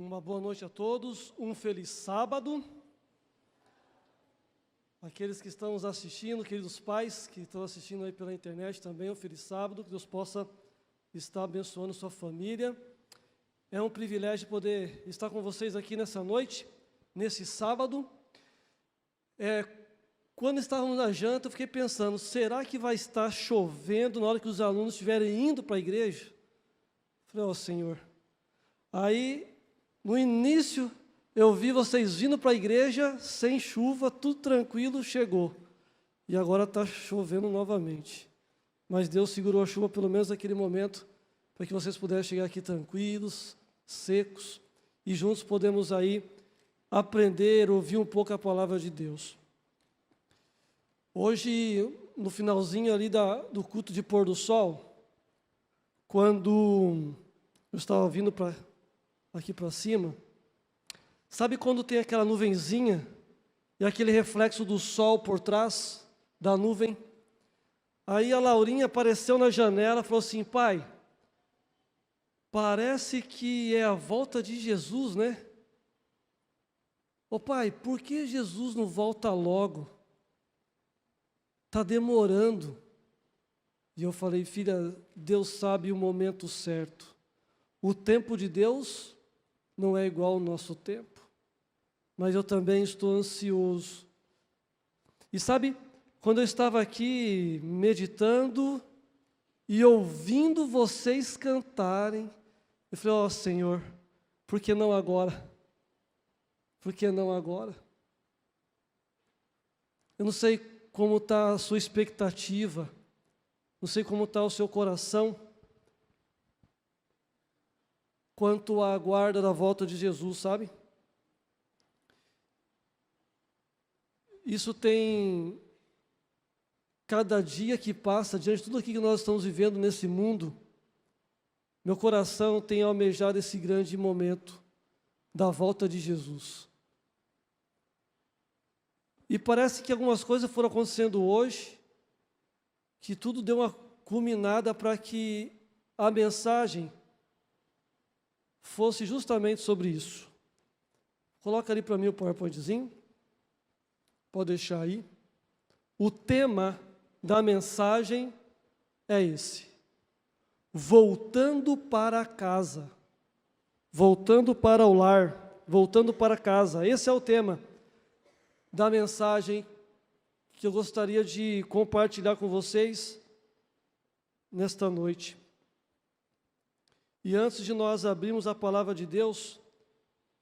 Uma boa noite a todos, um feliz sábado. Aqueles que estão nos assistindo, queridos pais que estão assistindo aí pela internet também, um feliz sábado, que Deus possa estar abençoando sua família. É um privilégio poder estar com vocês aqui nessa noite, nesse sábado. Quando estávamos na janta, eu fiquei pensando, será que vai estar chovendo na hora que os alunos estiverem indo para a igreja? Falei, ó Senhor. Aí, no início, eu vi vocês vindo para a igreja, sem chuva, tudo tranquilo, chegou. E agora está chovendo novamente. Mas Deus segurou a chuva, pelo menos naquele momento, para que vocês pudessem chegar aqui tranquilos, secos, e juntos podemos aí aprender, ouvir um pouco a palavra de Deus. Hoje, no finalzinho ali do culto de pôr do sol, quando eu estava vindo aqui para cima, sabe quando tem aquela nuvenzinha e aquele reflexo do sol por trás da nuvem? Aí a Laurinha apareceu na janela e falou assim, pai, parece que é a volta de Jesus, né? Ô pai, por que Jesus não volta logo? Está demorando. E eu falei, filha, Deus sabe o momento certo. O tempo de Deus não é igual ao nosso tempo. Mas eu também estou ansioso. E sabe, quando eu estava aqui meditando e ouvindo vocês cantarem, eu falei, ó Senhor, por que não agora? Por que não agora? Eu não sei como está a sua expectativa, não sei como está o seu coração, quanto à guarda da volta de Jesus, sabe? Isso tem, cada dia que passa, diante de tudo aquilo que nós estamos vivendo nesse mundo, meu coração tem almejado esse grande momento da volta de Jesus. E parece que algumas coisas foram acontecendo hoje, que tudo deu uma culminada para que a mensagem fosse justamente sobre isso. Coloca ali para mim o PowerPointzinho. Pode deixar aí. O tema da mensagem é esse. Voltando para casa. Voltando para o lar. Voltando para casa. Esse é o tema da mensagem que eu gostaria de compartilhar com vocês nesta noite. E antes de nós abrirmos a palavra de Deus,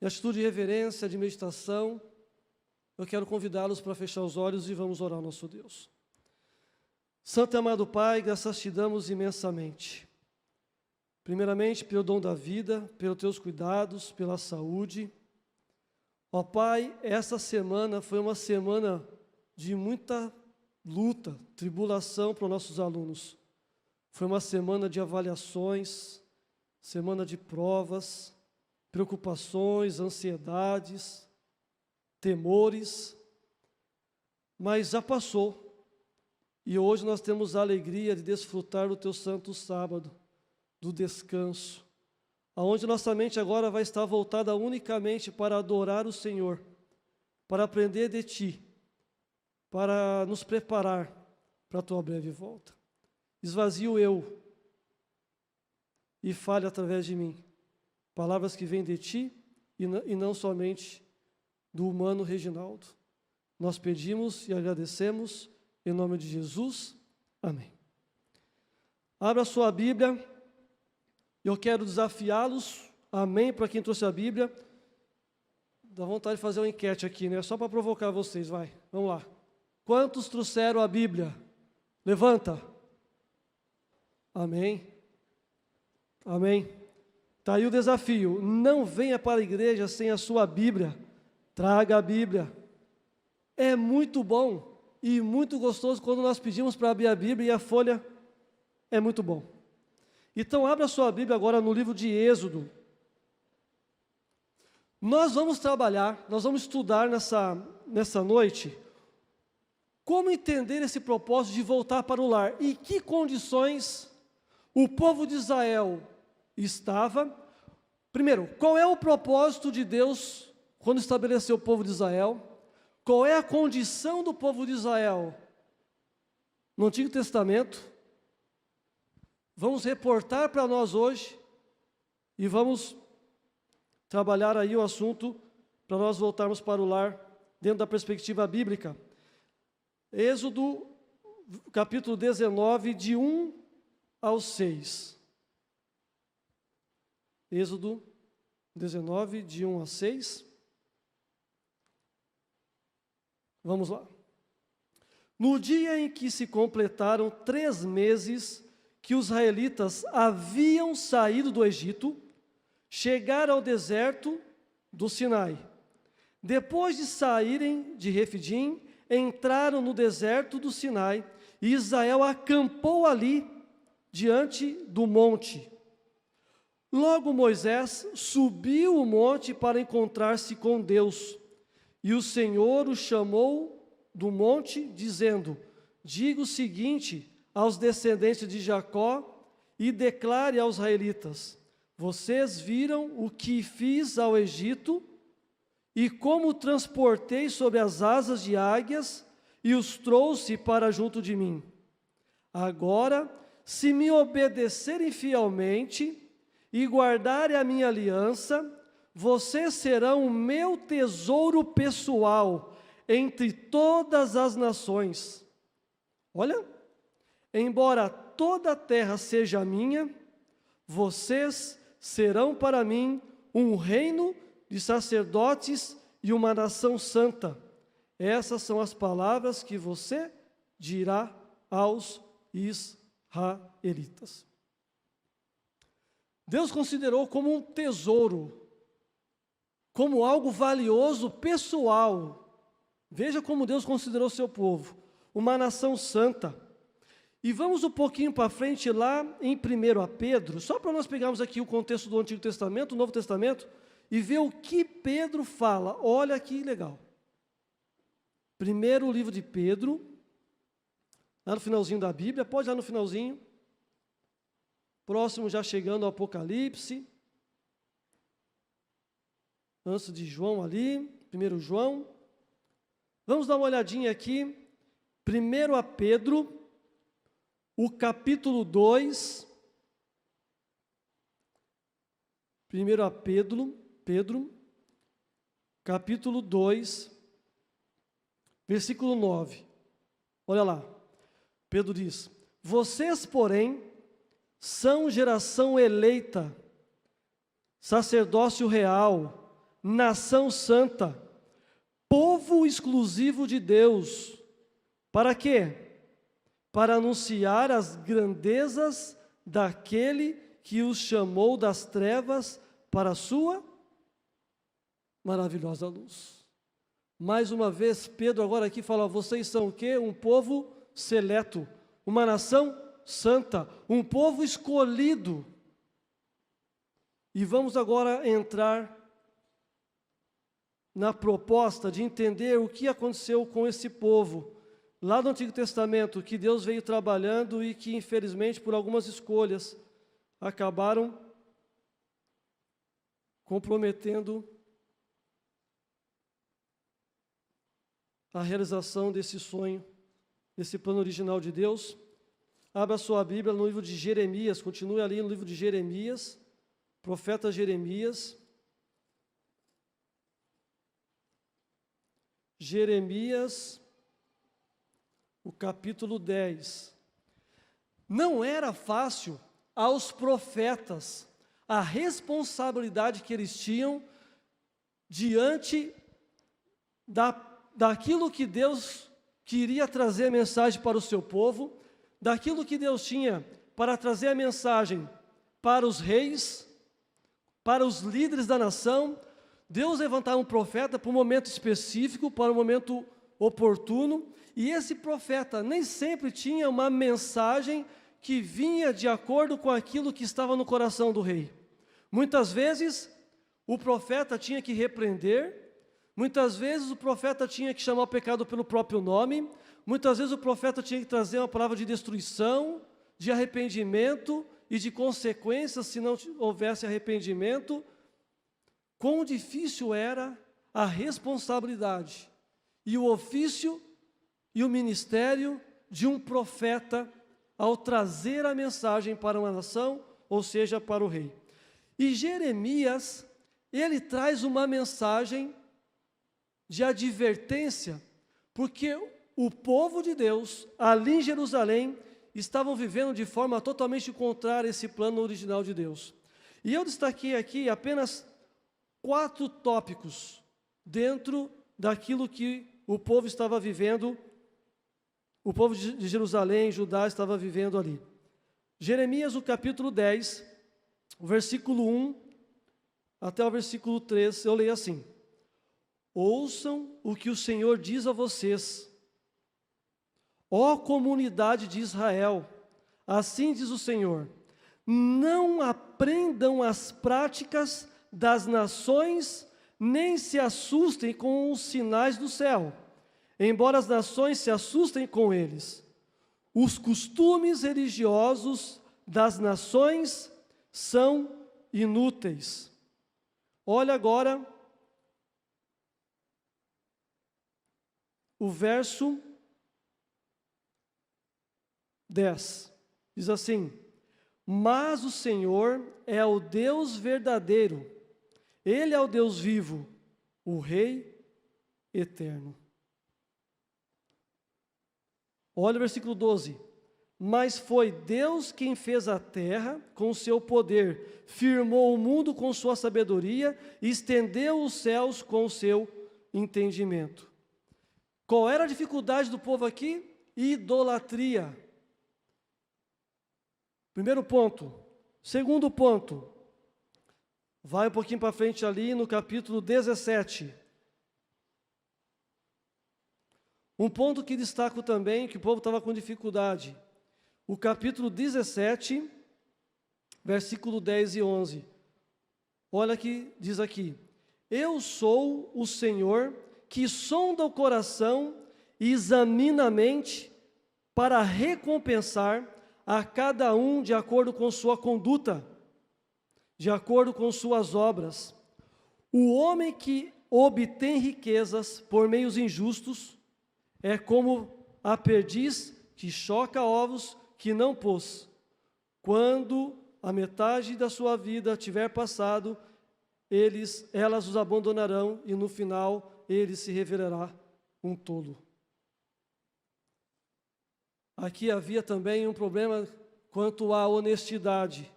em atitude de reverência, de meditação, eu quero convidá-los para fechar os olhos e vamos orar ao nosso Deus. Santo e amado Pai, graças te damos imensamente. Primeiramente, pelo dom da vida, pelos teus cuidados, pela saúde. Ó Pai, essa semana foi uma semana de muita luta, tribulação para os nossos alunos. Foi uma semana de avaliações, semana de provas, preocupações, ansiedades, temores, mas já passou. E hoje nós temos a alegria de desfrutar do teu santo sábado, do descanso, aonde nossa mente agora vai estar voltada unicamente para adorar o Senhor, para aprender de Ti, para nos preparar para a Tua breve volta. Esvazia o eu e fale através de mim, palavras que vêm de Ti e não somente do humano Reginaldo. Nós pedimos e agradecemos em nome de Jesus. Amém. Abra a sua Bíblia. Eu quero desafiá-los, amém, para quem trouxe a Bíblia. Dá vontade de fazer uma enquete aqui, né? Só para provocar vocês, vai. Vamos lá. Quantos trouxeram a Bíblia? Levanta. Amém. Amém. Está aí o desafio. Não venha para a igreja sem a sua Bíblia. Traga a Bíblia. É muito bom e muito gostoso quando nós pedimos para abrir a Bíblia e a folha é muito bom. Então, abra a sua Bíblia agora no livro de Êxodo. Nós vamos trabalhar, nós vamos estudar nessa noite como entender esse propósito de voltar para o lar e que condições o povo de Israel estava, Primeiro, qual é o propósito de Deus quando estabeleceu o povo de Israel? Qual é a condição do povo de Israel no Antigo Testamento? Vamos reportar para nós hoje e vamos trabalhar aí o assunto para nós voltarmos para o lar dentro da perspectiva bíblica. Êxodo, capítulo 19, de 1 ao 6. Êxodo 19, de 1 a 6. Vamos lá. No dia em que se completaram 3 meses que os israelitas haviam saído do Egito, chegaram ao deserto do Sinai. Depois de saírem de Refidim, entraram no deserto do Sinai, e Israel acampou ali, diante do monte. Logo Moisés subiu o monte para encontrar-se com Deus, e o Senhor o chamou do monte, dizendo: diga o seguinte aos descendentes de Jacó, e declare aos israelitas: vocês viram o que fiz ao Egito, e como transportei sobre as asas de águias, e os trouxe para junto de mim. Agora, se me obedecerem fielmente, e guardarem a minha aliança, vocês serão o meu tesouro pessoal entre todas as nações. Olha, embora toda a terra seja minha, vocês serão para mim um reino de sacerdotes e uma nação santa. Essas são as palavras que você dirá aos israelitas. Deus considerou como um tesouro, como algo valioso, pessoal. Veja como Deus considerou seu povo, uma nação santa. E vamos um pouquinho para frente lá em 1 Pedro, só para nós pegarmos aqui o contexto do Antigo Testamento, do Novo Testamento, e ver o que Pedro fala. Olha que legal. Primeiro livro de Pedro, lá no finalzinho da Bíblia, pode ir lá no finalzinho. Próximo já chegando ao Apocalipse. Antes de João ali, 1 João. Vamos dar uma olhadinha aqui. 1 Pedro, o capítulo 2. 1 Pedro, capítulo 2, versículo 9. Olha lá. Pedro diz: vocês, porém, são geração eleita, sacerdócio real, nação santa, povo exclusivo de Deus. Para quê? Para anunciar as grandezas daquele que os chamou das trevas para a sua maravilhosa luz. Mais uma vez, Pedro agora aqui fala: vocês são o quê? Um povo seleto, uma nação santa, um povo escolhido. E vamos agora entrar na proposta de entender o que aconteceu com esse povo lá no Antigo Testamento, que Deus veio trabalhando e que, infelizmente, por algumas escolhas, acabaram comprometendo a realização desse sonho, desse plano original de Deus. Abra sua Bíblia no livro de Jeremias, continue ali no livro de Jeremias, profeta Jeremias. Jeremias, o capítulo 10. Não era fácil aos profetas a responsabilidade que eles tinham diante daquilo que Deus queria trazer a mensagem para o seu povo, daquilo que Deus tinha para trazer a mensagem para os reis, para os líderes da nação. Deus levantava um profeta para um momento específico, para um momento oportuno, e esse profeta nem sempre tinha uma mensagem que vinha de acordo com aquilo que estava no coração do rei. Muitas vezes o profeta tinha que repreender, muitas vezes o profeta tinha que chamar o pecado pelo próprio nome, muitas vezes o profeta tinha que trazer uma palavra de destruição, de arrependimento e de consequências se não houvesse arrependimento, quão difícil era a responsabilidade e o ofício e o ministério de um profeta ao trazer a mensagem para uma nação, ou seja, para o rei. E Jeremias, ele traz uma mensagem de advertência, porque o povo de Deus, ali em Jerusalém, estavam vivendo de forma totalmente contrária a esse plano original de Deus. E eu destaquei aqui apenas 4 tópicos dentro daquilo que o povo estava vivendo, o povo de Jerusalém, Judá, estava vivendo ali. Jeremias, o capítulo 10, o versículo 1 até o versículo 3, eu leio assim: ouçam o que o Senhor diz a vocês, ó comunidade de Israel, assim diz o Senhor, não aprendam as práticas das nações, nem se assustem com os sinais do céu, embora as nações se assustem com eles. Os costumes religiosos das nações são inúteis. Olha agora o verso 10. Diz assim: mas o Senhor é o Deus verdadeiro, Ele é o Deus vivo, o Rei eterno. Olha o versículo 12. Mas foi Deus quem fez a terra com o seu poder, firmou o mundo com sua sabedoria e estendeu os céus com o seu entendimento. Qual era a dificuldade do povo aqui? Idolatria. Primeiro ponto. Segundo ponto. Vai um pouquinho para frente ali no capítulo 17. Um ponto que destaco também, que o povo estava com dificuldade. O capítulo 17, versículo 10 e 11. Olha que diz aqui: eu sou o Senhor que sonda o coração e examina a mente para recompensar a cada um de acordo com sua conduta, de acordo com suas obras. O homem que obtém riquezas por meios injustos é como a perdiz que choca ovos que não pôs. Quando a metade da sua vida tiver passado, elas os abandonarão e no final ele se revelará um tolo. Aqui havia também um problema quanto à honestidade.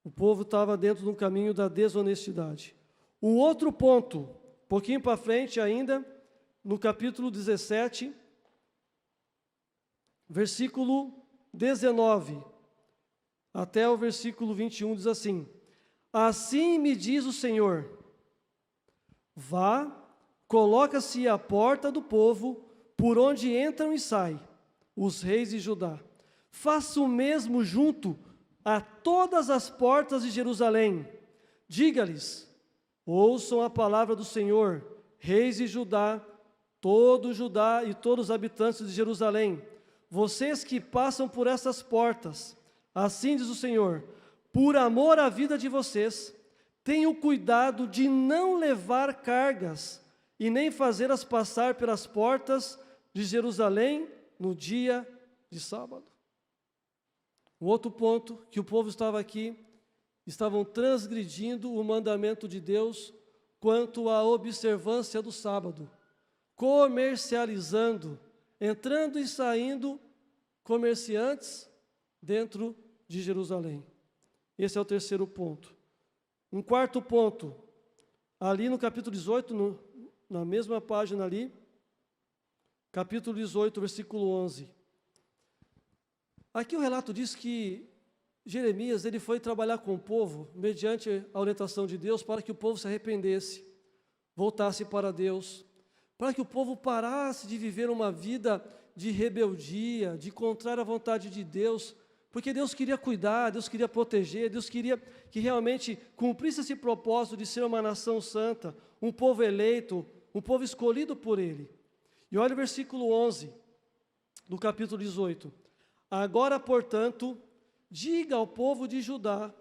O povo estava dentro de um caminho da desonestidade. O outro ponto, um pouquinho para frente ainda, no capítulo 17, versículo 19, até o versículo 21, diz assim: assim me diz o Senhor, vá, coloca-se à porta do povo, por onde entram e saem os reis de Judá. Faça o mesmo junto a todas as portas de Jerusalém. Diga-lhes, ouçam a palavra do Senhor, reis de Judá, todo Judá e todos os habitantes de Jerusalém. Vocês que passam por essas portas, assim diz o Senhor, por amor à vida de vocês, tenham cuidado de não levar cargas e nem fazê-las passar pelas portas de Jerusalém no dia de sábado. Um outro ponto que o povo estava aqui, estavam transgredindo o mandamento de Deus quanto à observância do sábado, comercializando, entrando e saindo comerciantes dentro de Jerusalém. Esse é o terceiro ponto. Um quarto ponto, ali no capítulo 18, na mesma página ali, capítulo 18, versículo 11. Aqui o relato diz que Jeremias ele foi trabalhar com o povo, mediante a orientação de Deus, para que o povo se arrependesse, voltasse para Deus, para que o povo parasse de viver uma vida de rebeldia, de contrária à vontade de Deus, porque Deus queria cuidar, Deus queria proteger, Deus queria que realmente cumprisse esse propósito de ser uma nação santa, um povo eleito, um povo escolhido por Ele. E olha o versículo 11 do capítulo 18. Agora, portanto, diga ao povo de Judá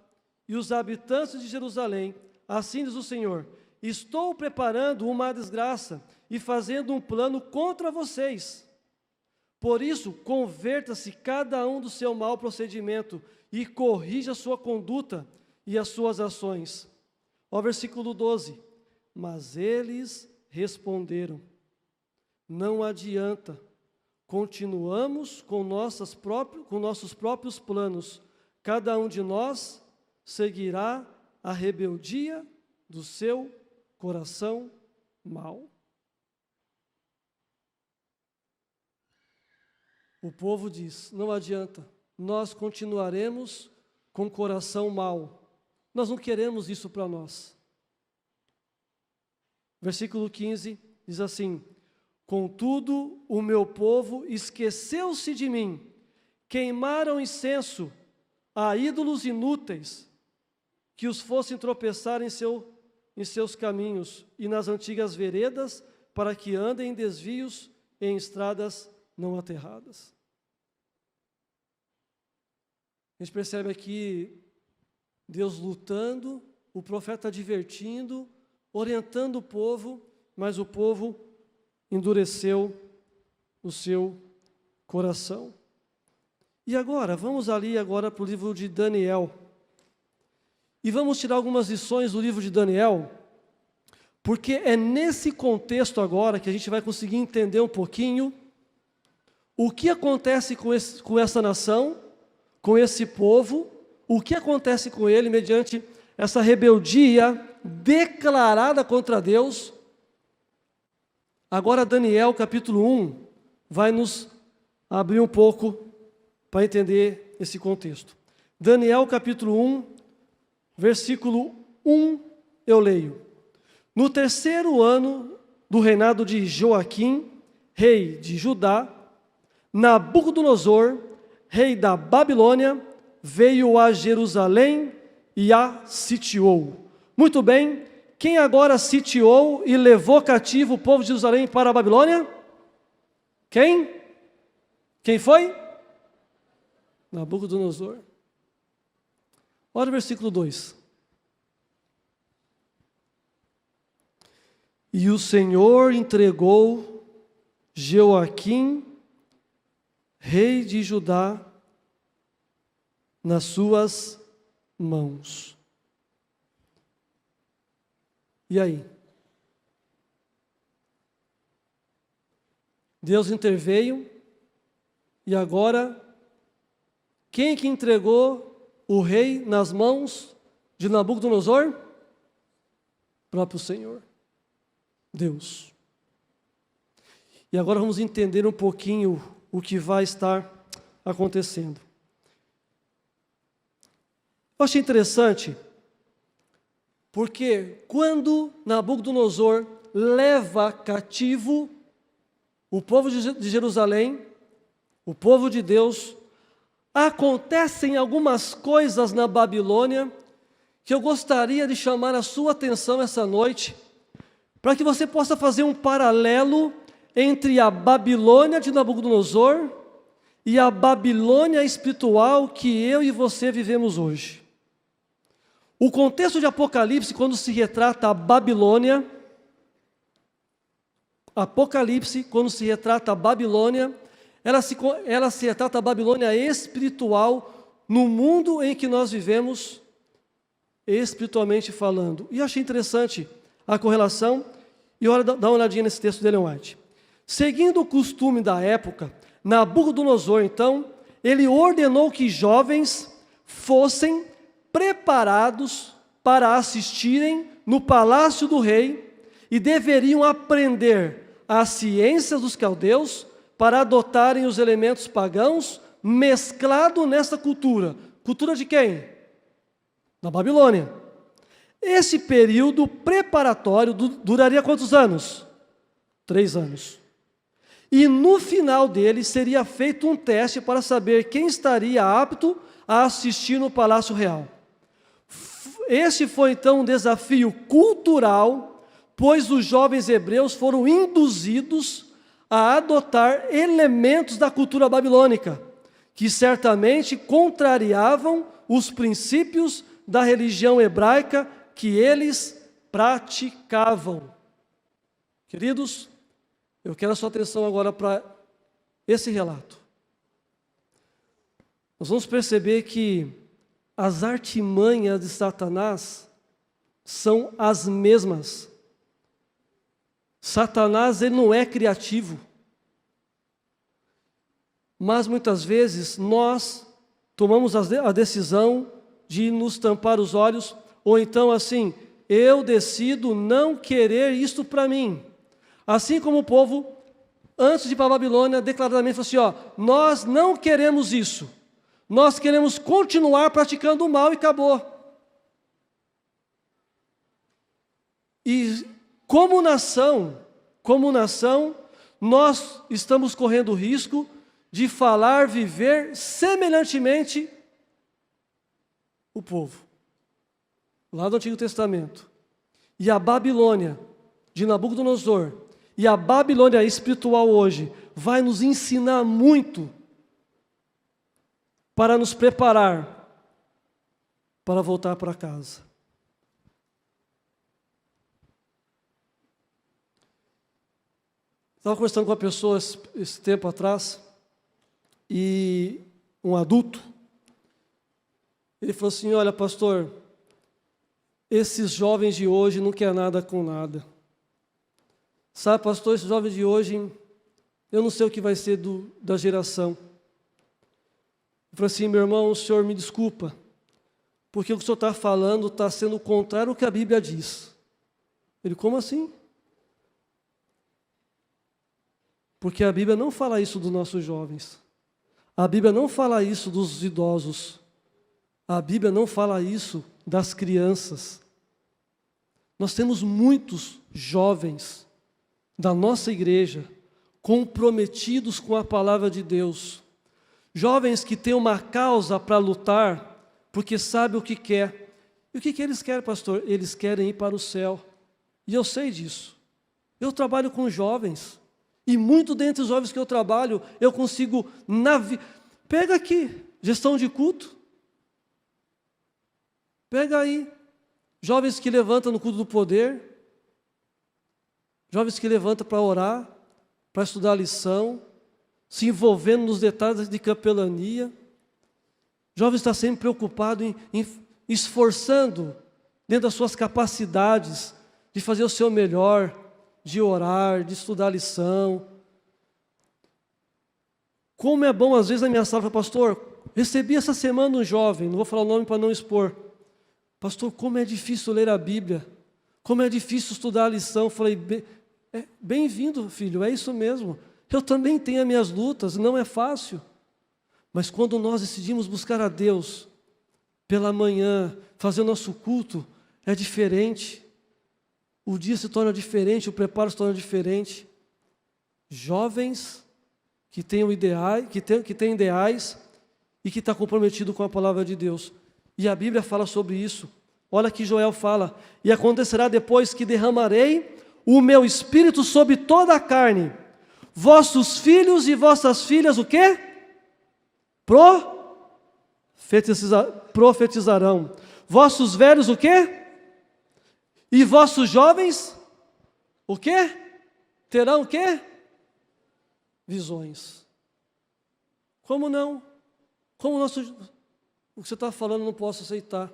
e os habitantes de Jerusalém, assim diz o Senhor, estou preparando uma desgraça e fazendo um plano contra vocês. Por isso, converta-se cada um do seu mau procedimento e corrija a sua conduta e as suas ações. Ó, versículo 12. Mas eles responderam, não adianta, continuamos com nossos próprios planos, cada um de nós seguirá a rebeldia do seu coração mau. O povo diz, não adianta, nós continuaremos com o coração mau. Nós não queremos isso para nós. Versículo 15 diz assim, contudo, o meu povo esqueceu-se de mim, queimaram incenso a ídolos inúteis, que os fossem tropeçar em seus caminhos e nas antigas veredas, para que andem em desvios em estradas não aterradas. A gente percebe aqui Deus lutando, o profeta advertindo, orientando o povo, mas o povo endureceu o seu coração. E agora, vamos ali agora para o livro de Daniel. E vamos tirar algumas lições do livro de Daniel, porque é nesse contexto agora que a gente vai conseguir entender um pouquinho o que acontece com essa nação, com esse povo, o que acontece com ele mediante essa rebeldia declarada contra Deus. Agora Daniel capítulo 1 vai nos abrir um pouco para entender esse contexto. Daniel capítulo 1, versículo 1, eu leio. No terceiro ano do reinado de Joaquim, rei de Judá, Nabucodonosor, rei da Babilônia, veio a Jerusalém e a sitiou. Muito bem, quem agora sitiou e levou cativo o povo de Jerusalém para a Babilônia? Quem? Quem foi? Nabucodonosor. Olha o versículo 2. E o Senhor entregou Joaquim, rei de Judá, nas suas mãos. E aí? Deus interveio, e agora, quem que entregou o rei nas mãos de Nabucodonosor? O próprio Senhor, Deus. E agora vamos entender um pouquinho o que vai estar acontecendo. Eu achei interessante, porque quando Nabucodonosor leva cativo o povo de Jerusalém, o povo de Deus, acontecem algumas coisas na Babilônia que eu gostaria de chamar a sua atenção essa noite, para que você possa fazer um paralelo entre a Babilônia de Nabucodonosor e a Babilônia espiritual que eu e você vivemos hoje. O contexto de Apocalipse, quando se retrata a Babilônia, ela se retrata a Babilônia espiritual no mundo em que nós vivemos, espiritualmente falando. E eu achei interessante a correlação, e olha, dá uma olhadinha nesse texto de Ellen White. Seguindo o costume da época, Nabucodonosor, então, ele ordenou que jovens fossem preparados para assistirem no palácio do rei e deveriam aprender as ciências dos caldeus para adotarem os elementos pagãos mesclado nessa cultura. Cultura de quem? Da Babilônia. Esse período preparatório duraria quantos anos? 3 anos. E no final dele seria feito um teste para saber quem estaria apto a assistir no Palácio Real. Esse foi então um desafio cultural, pois os jovens hebreus foram induzidos a adotar elementos da cultura babilônica, que certamente contrariavam os princípios da religião hebraica que eles praticavam. Queridos, eu quero a sua atenção agora para esse relato. Nós vamos perceber que as artimanhas de Satanás são as mesmas. Satanás, ele não é criativo. Mas muitas vezes nós tomamos a decisão de nos tampar os olhos, ou então assim, eu decido não querer isto para mim. Assim como o povo, antes de ir para a Babilônia, declaradamente falou assim, nós não queremos isso. Nós queremos continuar praticando o mal e acabou. E como nação, nós estamos correndo o risco de falar, viver semelhantemente o povo, lá do Antigo Testamento. E a Babilônia de Nabucodonosor, e a Babilônia espiritual hoje, vai nos ensinar muito para nos preparar para voltar para casa. Estava conversando com uma pessoa esse tempo atrás, e um adulto, ele falou assim, olha pastor, esses jovens de hoje não querem nada com nada. Sabe pastor, esses jovens de hoje, eu não sei o que vai ser da geração. Eu falei assim, meu irmão, o senhor me desculpa, porque o que o senhor está falando está sendo contrário ao que a Bíblia diz. Ele, como assim? Porque a Bíblia não fala isso dos nossos jovens. A Bíblia não fala isso dos idosos. A Bíblia não fala isso das crianças. Nós temos muitos jovens da nossa igreja comprometidos com a palavra de Deus. Jovens que têm uma causa para lutar, porque sabem o que quer. E o que eles querem, pastor? Eles querem ir para o céu. E eu sei disso. Eu trabalho com jovens. E muito dentre os jovens que eu trabalho, eu consigo Pega aqui, gestão de culto. Pega aí, jovens que levantam no culto do poder, jovens que levantam para orar, para estudar a lição, se envolvendo nos detalhes de capelania. Jovens que estão sempre preocupados em esforçando, dentro das suas capacidades, de fazer o seu melhor, de orar, de estudar a lição. Como é bom, às vezes, na minha sala, pastor, recebi essa semana um jovem, não vou falar o nome para não expor. Pastor, como é difícil ler a Bíblia, como é difícil estudar a lição. Eu falei, bem-vindo, filho, é isso mesmo. Eu também tenho as minhas lutas, não é fácil. Mas quando nós decidimos buscar a Deus, pela manhã, fazer o nosso culto, é diferente. O dia se torna diferente, o preparo se torna diferente. Jovens que têm ideais e que estão comprometidos com a palavra de Deus. E a Bíblia fala sobre isso. Olha que Joel fala, e acontecerá depois que derramarei o meu espírito sobre toda a carne. Vossos filhos e vossas filhas, o quê? Profetizarão. Vossos velhos, o quê? E vossos jovens, o quê? Terão o quê? Visões. Como não? Como o que você está falando eu não posso aceitar.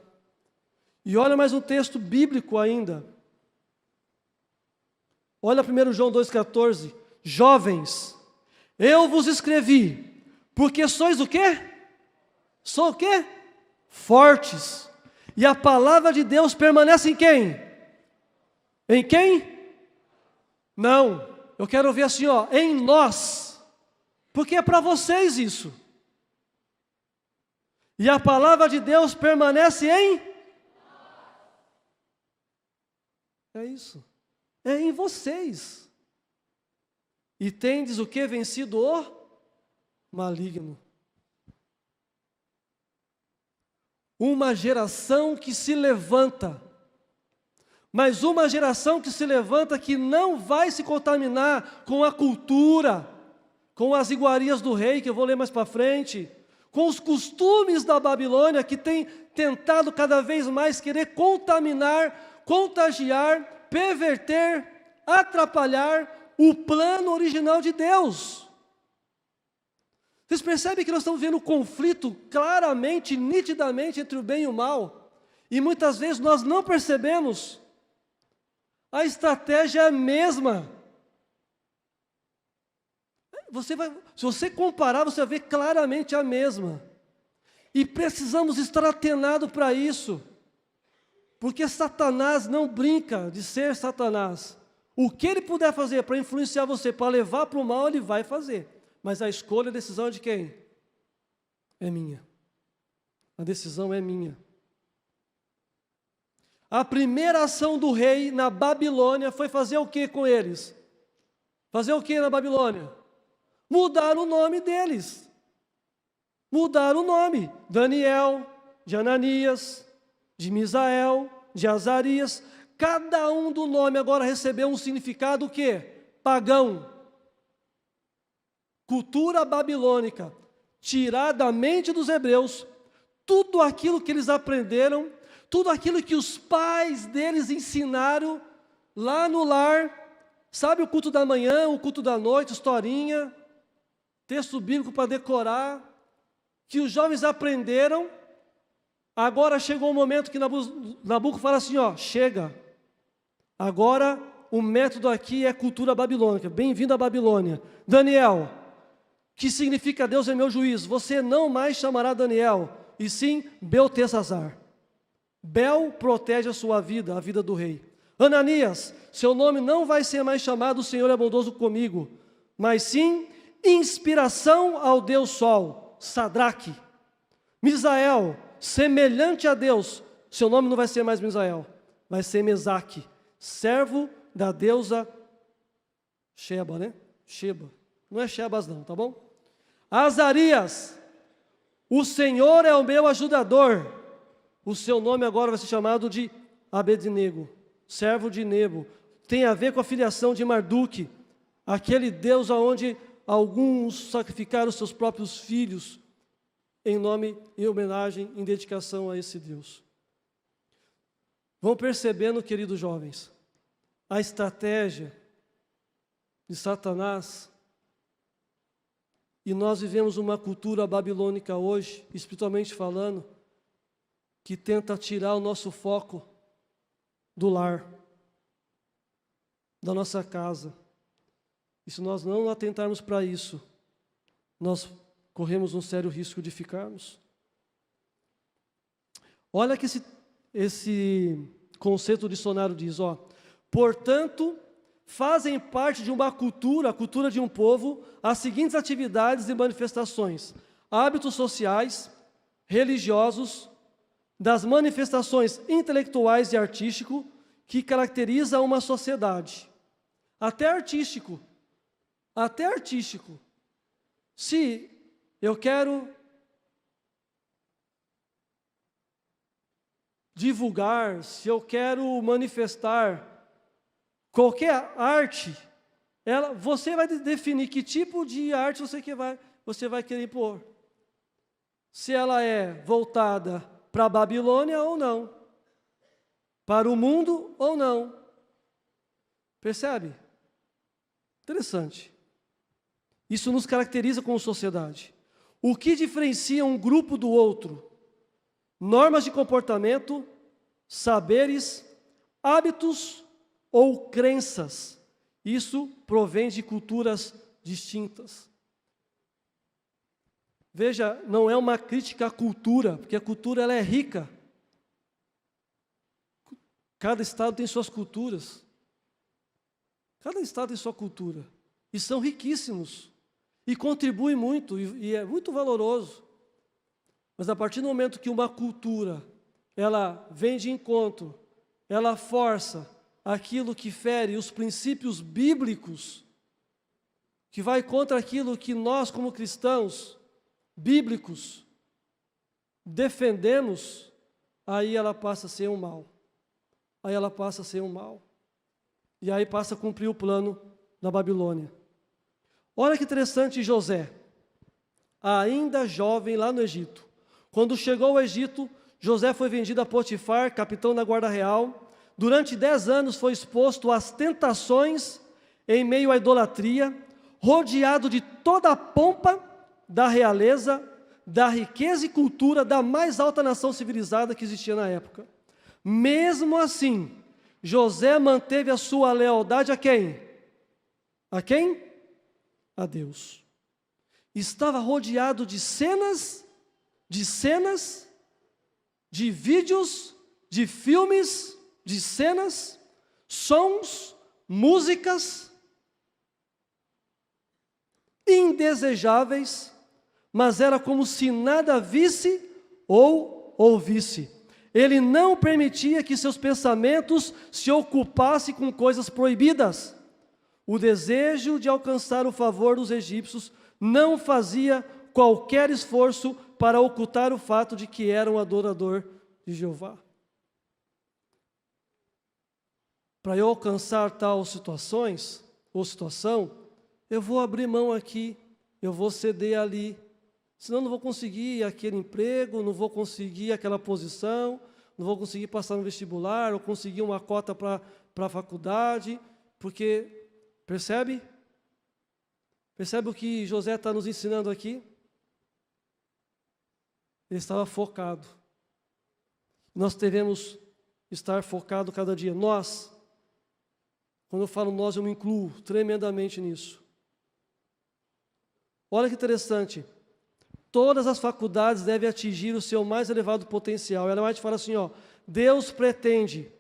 E olha mais um texto bíblico ainda. Olha 1 João 2,14. Jovens, eu vos escrevi, porque sois o quê? Sou o quê? Fortes. E a palavra de Deus permanece em quem? Em quem? Não, eu quero ver assim, em nós, porque é para vocês isso. E a palavra de Deus permanece em? É isso, é em vocês. E tendes o que? Vencido o maligno. Uma geração que se levanta, mas uma geração que se levanta que não vai se contaminar com a cultura, com as iguarias do rei, que eu vou ler mais para frente, com os costumes da Babilônia, que tem tentado cada vez mais querer contaminar, contagiar, perverter, atrapalhar o plano original de Deus. Vocês percebem que nós estamos vendo um conflito claramente, nitidamente entre o bem e o mal, e muitas vezes nós não percebemos. A estratégia é a mesma. Se você comparar, você vai ver claramente a mesma. E precisamos estar atenados para isso. Porque Satanás não brinca de ser Satanás. O que ele puder fazer para influenciar você, para levar para o mal, ele vai fazer. Mas a escolha, a decisão é de quem? É minha. A decisão é minha. A primeira ação do rei na Babilônia foi fazer o que com eles? Fazer o que na Babilônia? Mudar o nome deles. Mudar o nome. Daniel, de Ananias, de Misael, de Azarias. Cada um do nome agora recebeu um significado o quê? Pagão. Cultura babilônica. Tirar da mente dos hebreus tudo aquilo que eles aprenderam, tudo aquilo que os pais deles ensinaram lá no lar. Sabe o culto da manhã, o culto da noite, historinha, texto bíblico para decorar, que os jovens aprenderam. Agora chegou o momento que Nabucodonosor fala assim, ó, chega. Agora o método aqui é cultura babilônica. Bem-vindo à Babilônia. Daniel, que significa Deus é meu juiz. Você não mais chamará Daniel, e sim Beltesazar. Bel protege a sua vida, a vida do rei. Ananias, seu nome não vai ser mais chamado o Senhor é bondoso comigo, mas sim inspiração ao Deus Sol, Sadraque. Misael, semelhante a Deus, seu nome não vai ser mais Misael, vai ser Mesaque, servo da deusa Sheba, né? Sheba, não é Shebas não, tá bom? Azarias, o Senhor é o meu ajudador. O seu nome agora vai ser chamado de Abednego, servo de Nebo. Tem a ver com a filiação de Marduque, aquele Deus aonde alguns sacrificaram seus próprios filhos em nome, em homenagem, em dedicação a esse Deus. Vão percebendo, queridos jovens, a estratégia de Satanás. E nós vivemos uma cultura babilônica hoje, espiritualmente falando, que tenta tirar o nosso foco do lar, da nossa casa. E se nós não atentarmos para isso, nós corremos um sério risco de ficarmos. Olha que esse conceito do dicionário diz, ó, portanto, fazem parte de uma cultura, a cultura de um povo, as seguintes atividades e manifestações: hábitos sociais, religiosos, das manifestações intelectuais e artístico que caracteriza uma sociedade. Até artístico. Até artístico. Se eu quero divulgar, se eu quero manifestar qualquer arte, você vai definir que tipo de arte você vai querer impor. Se ela é voltada para a Babilônia ou não, para o mundo ou não. Percebe? Interessante. Isso nos caracteriza como sociedade. O que diferencia um grupo do outro? Normas de comportamento, saberes, hábitos ou crenças. Isso provém de culturas distintas. Veja, não é uma crítica à cultura, porque a cultura ela é rica. Cada estado tem suas culturas. Cada estado tem sua cultura. E são riquíssimos. E contribuem muito, e é muito valoroso. Mas a partir do momento que uma cultura, ela vem de encontro, ela força aquilo que fere os princípios bíblicos, que vai contra aquilo que nós, como cristãos, bíblicos, defendemos, aí ela passa a ser um mal. Aí ela passa a ser um mal. E aí passa a cumprir o plano da Babilônia. Olha que interessante José. ainda jovem lá no Egito. Quando chegou ao Egito, José foi vendido a Potifar, capitão da guarda real. Durante 10 anos foi exposto às tentações em meio à idolatria, rodeado de toda a pompa da realeza, da riqueza e cultura da mais alta nação civilizada que existia na época. Mesmo assim, José manteve a sua lealdade a quem? A quem? A Deus. Estava rodeado de cenas, de vídeos, de filmes, de cenas, sons, músicas indesejáveis, mas era como se nada visse ou ouvisse. Ele não permitia que seus pensamentos se ocupassem com coisas proibidas. O desejo de alcançar o favor dos egípcios não fazia qualquer esforço para ocultar o fato de que era um adorador de Jeová. Para eu alcançar tal situação, eu vou abrir mão aqui, eu vou ceder ali, senão não vou conseguir aquele emprego, não vou conseguir aquela posição, não vou conseguir passar no vestibular, ou conseguir uma cota para a faculdade, porque, percebe? Percebe o que José está nos ensinando aqui? Ele estava focado. Nós devemos estar focados cada dia. Nós, quando eu falo nós, eu me incluo tremendamente nisso. Olha que interessante. Todas as faculdades devem atingir o seu mais elevado potencial. Ela vai te falar assim, ó, Deus pretende.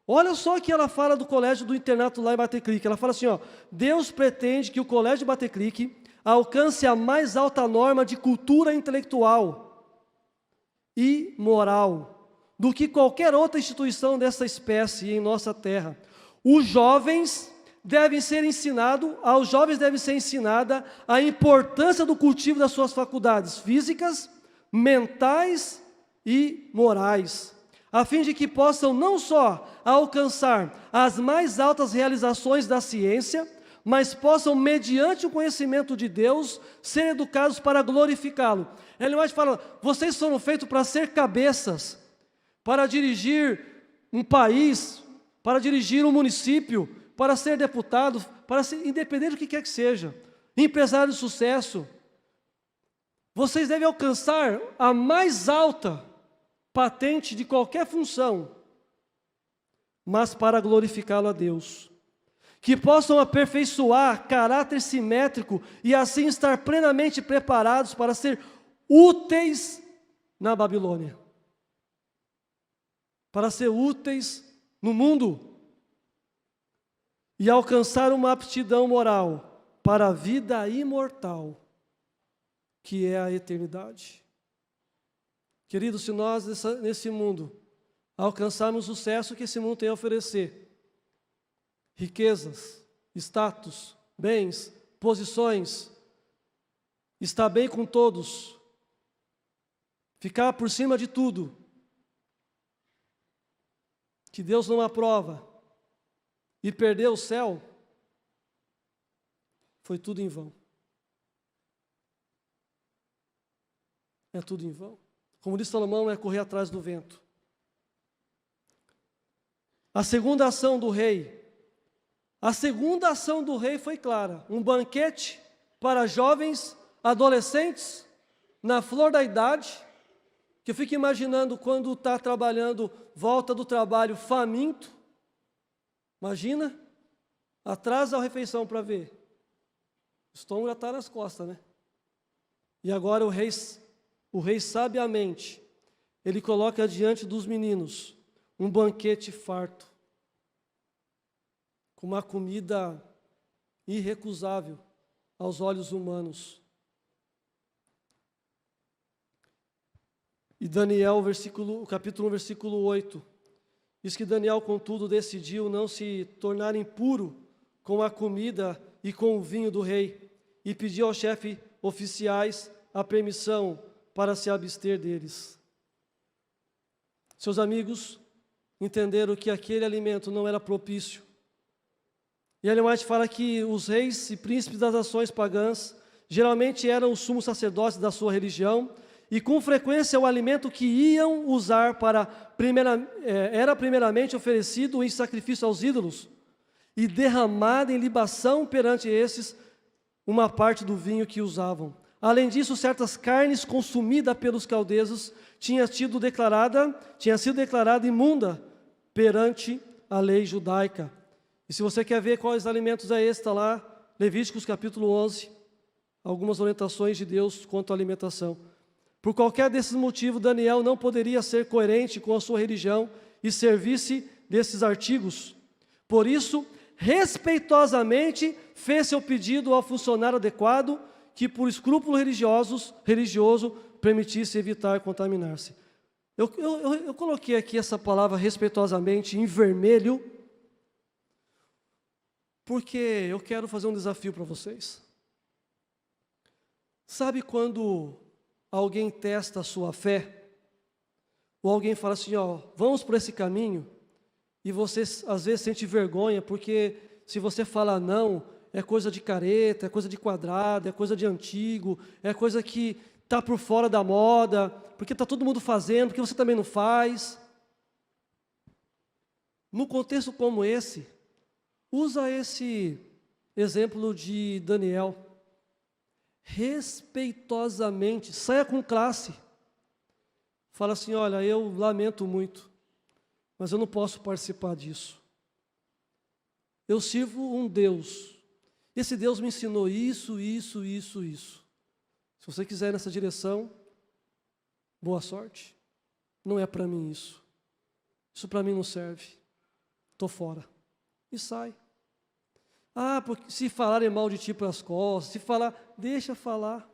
Olha só o que ela fala do colégio do internato lá em Bateclic. Ela fala assim, ó, Deus pretende que o colégio de Bateclic alcance a mais alta norma de cultura intelectual e moral do que qualquer outra instituição dessa espécie em nossa terra. Os jovens devem ser ensinados, aos jovens deve ser ensinada a importância do cultivo das suas faculdades físicas, mentais e morais, a fim de que possam não só alcançar as mais altas realizações da ciência, mas possam, mediante o conhecimento de Deus, ser educados para glorificá-lo. Ellen White fala, vocês foram feitos para ser cabeças, para dirigir um país, para dirigir um município, para ser deputado, para ser independente do que quer que seja, empresário de sucesso. Vocês devem alcançar a mais alta patente de qualquer função, mas para glorificá-lo a Deus. Que possam aperfeiçoar caráter simétrico e assim estar plenamente preparados para ser úteis na Babilônia. Para ser úteis no mundo. E alcançar uma aptidão moral para a vida imortal, que é a eternidade. Queridos, se nós nesse mundo alcançarmos o sucesso que esse mundo tem a oferecer, riquezas, status, bens, posições, estar bem com todos, ficar por cima de tudo, que Deus não aprova, e perder o céu, foi tudo em vão. É tudo em vão. Como diz Salomão, é correr atrás do vento. A segunda ação do rei foi clara, um banquete para jovens, adolescentes, na flor da idade, que eu fico imaginando quando está trabalhando, volta do trabalho faminto, imagina, atrasa a refeição para ver. O estômago já está nas costas, né? E agora o rei sabiamente, ele coloca diante dos meninos um banquete farto, com uma comida irrecusável aos olhos humanos. E Daniel, capítulo 1, versículo 8, diz que Daniel, contudo, decidiu não se tornar impuro com a comida e com o vinho do rei, e pediu ao chefe oficiais a permissão para se abster deles. Seus amigos entenderam que aquele alimento não era propício. E Ellen White fala que os reis e príncipes das nações pagãs geralmente eram os sumos sacerdotes da sua religião, e com frequência o alimento que iam usar era primeiramente oferecido em sacrifício aos ídolos, e derramado em libação perante esses uma parte do vinho que usavam. Além disso, certas carnes consumidas pelos caldeus tinha sido declarada imunda perante a lei judaica. E se você quer ver quais alimentos é esse, está lá, Levíticos capítulo 11, algumas orientações de Deus quanto à alimentação. Por qualquer desses motivos, Daniel não poderia ser coerente com a sua religião e servir-se desses artigos. Por isso, respeitosamente, fez seu pedido ao funcionário adequado, que por escrúpulo religioso permitisse evitar contaminar-se. Eu coloquei aqui essa palavra respeitosamente em vermelho, porque eu quero fazer um desafio para vocês. Sabe quando alguém testa a sua fé, ou alguém fala assim, vamos por esse caminho, e você às vezes sente vergonha, porque se você falar não, é coisa de careta, é coisa de quadrado, é coisa de antigo, é coisa que está por fora da moda, porque está todo mundo fazendo, porque você também não faz. No contexto como esse, usa esse exemplo de Daniel. Respeitosamente, saia com classe. Fala assim, olha, eu lamento muito, mas eu não posso participar disso. Eu sirvo um Deus. Esse Deus me ensinou isso. Se você quiser ir nessa direção, boa sorte. Não é para mim isso. Isso para mim não serve. Estou fora. E sai. Porque se falarem mal de ti pelas costas, deixa falar.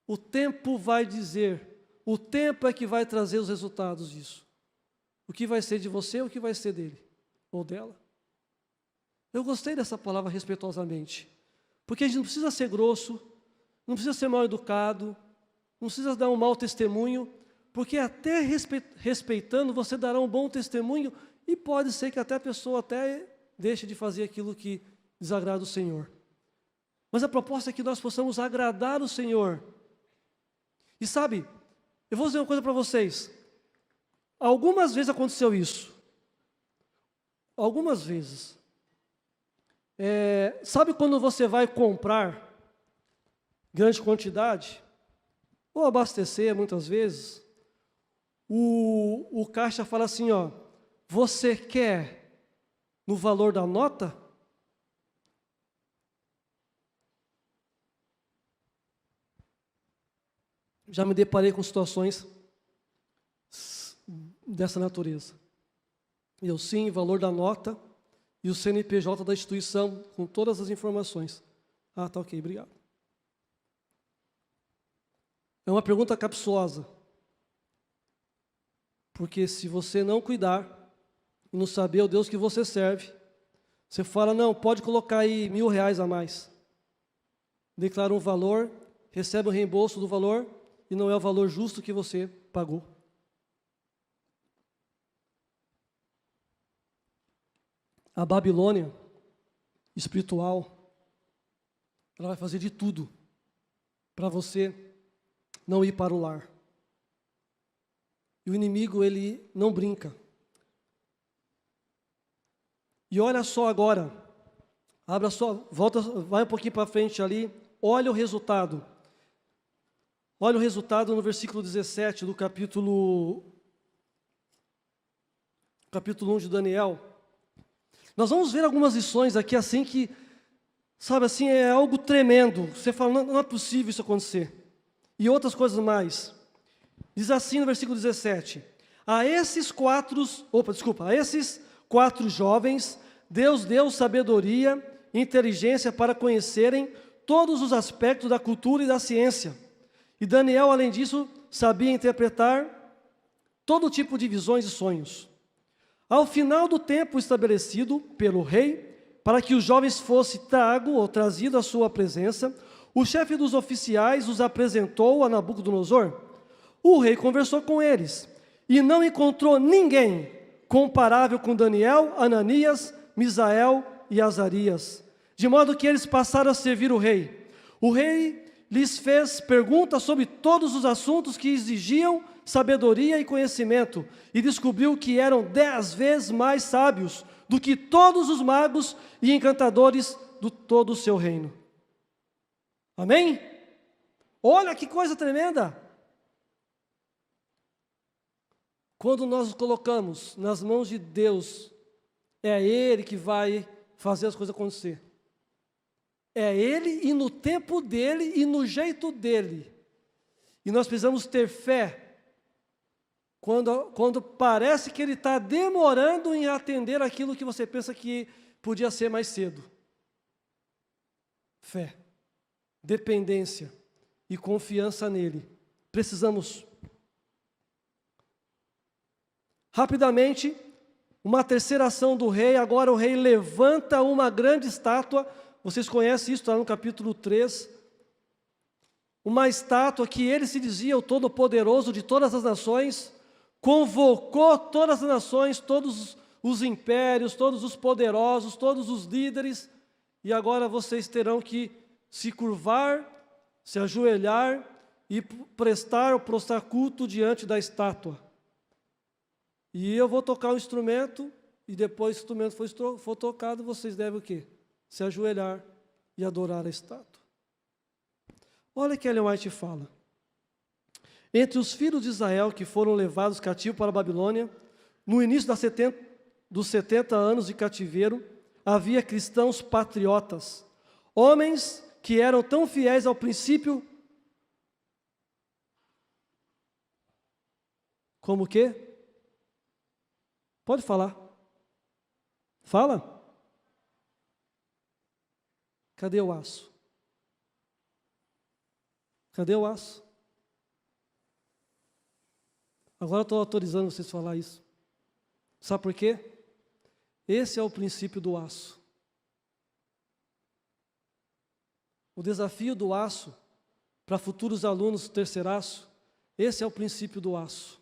O tempo vai dizer, o tempo é que vai trazer os resultados disso. O que vai ser de você, o que vai ser dele, ou dela. Eu gostei dessa palavra respeitosamente, porque a gente não precisa ser grosso, não precisa ser mal educado, não precisa dar um mau testemunho, porque até respeitando você dará um bom testemunho, e pode ser que até a pessoa deixe de fazer aquilo que desagrada o Senhor. Mas a proposta é que nós possamos agradar o Senhor. E sabe, eu vou dizer uma coisa para vocês. Algumas vezes aconteceu isso. Algumas vezes. Sabe quando você vai comprar grande quantidade, ou abastecer muitas vezes, o caixa fala assim, você quer no valor da nota? Já me deparei com situações dessa natureza. Eu sim, valor da nota e o CNPJ da instituição com todas as informações. Tá ok, obrigado. É uma pergunta capciosa. Porque se você não cuidar e não saber o Deus que você serve, você fala, não, pode colocar aí R$1.000 a mais. Declara um valor, recebe o reembolso do valor e não é o valor justo que você pagou. A Babilônia espiritual, ela vai fazer de tudo para você não ir para o lar. E o inimigo, ele não brinca. E olha só agora, vai um pouquinho para frente ali, olha o resultado. Olha o resultado no versículo 17 do capítulo 1 de Daniel. Nós vamos ver algumas lições aqui assim que, sabe assim, é algo tremendo. Você fala, não é possível isso acontecer. E outras coisas mais. Diz assim no versículo 17. A esses quatro jovens, Deus deu sabedoria e inteligência para conhecerem todos os aspectos da cultura e da ciência. E Daniel, além disso, sabia interpretar todo tipo de visões e sonhos. Ao final do tempo estabelecido pelo rei, para que os jovens fossem trazidos à sua presença, o chefe dos oficiais os apresentou a Nabucodonosor. O rei conversou com eles e não encontrou ninguém comparável com Daniel, Ananias, Misael e Azarias, de modo que eles passaram a servir o rei. O rei lhes fez perguntas sobre todos os assuntos que exigiam sabedoria e conhecimento, e descobriu que eram 10 vezes mais sábios do que todos os magos e encantadores de todo o seu reino. Amém? Olha que coisa tremenda! Quando nós nos colocamos nas mãos de Deus, é Ele que vai fazer as coisas acontecer. É Ele e no tempo dEle e no jeito dEle. E nós precisamos ter fé quando parece que Ele está demorando em atender aquilo que você pensa que podia ser mais cedo. Fé, dependência e confiança nele. Precisamos. Rapidamente, uma terceira ação do rei. Agora o rei levanta uma grande estátua. Vocês conhecem isso, está no capítulo 3. Uma estátua que ele se dizia o Todo-Poderoso de todas as nações. Convocou todas as nações, todos os impérios, todos os poderosos, todos os líderes. E agora vocês terão que se curvar, se ajoelhar e prestar ou prostrar culto diante da estátua. E eu vou tocar o instrumento, e depois que o instrumento for tocado, vocês devem o quê? Se ajoelhar e adorar a estátua. Olha o que Ellen White fala. Entre os filhos de Israel que foram levados cativos para a Babilônia, no início dos 70 anos de cativeiro, havia cristãos patriotas, homens que eram tão fiéis ao princípio como o quê? Pode falar. Fala. Cadê o aço? Cadê o aço? Agora eu estou autorizando vocês a falar isso. Sabe por quê? Esse é o princípio do aço. O desafio do aço, para futuros alunos terceiraço, esse é o princípio do aço.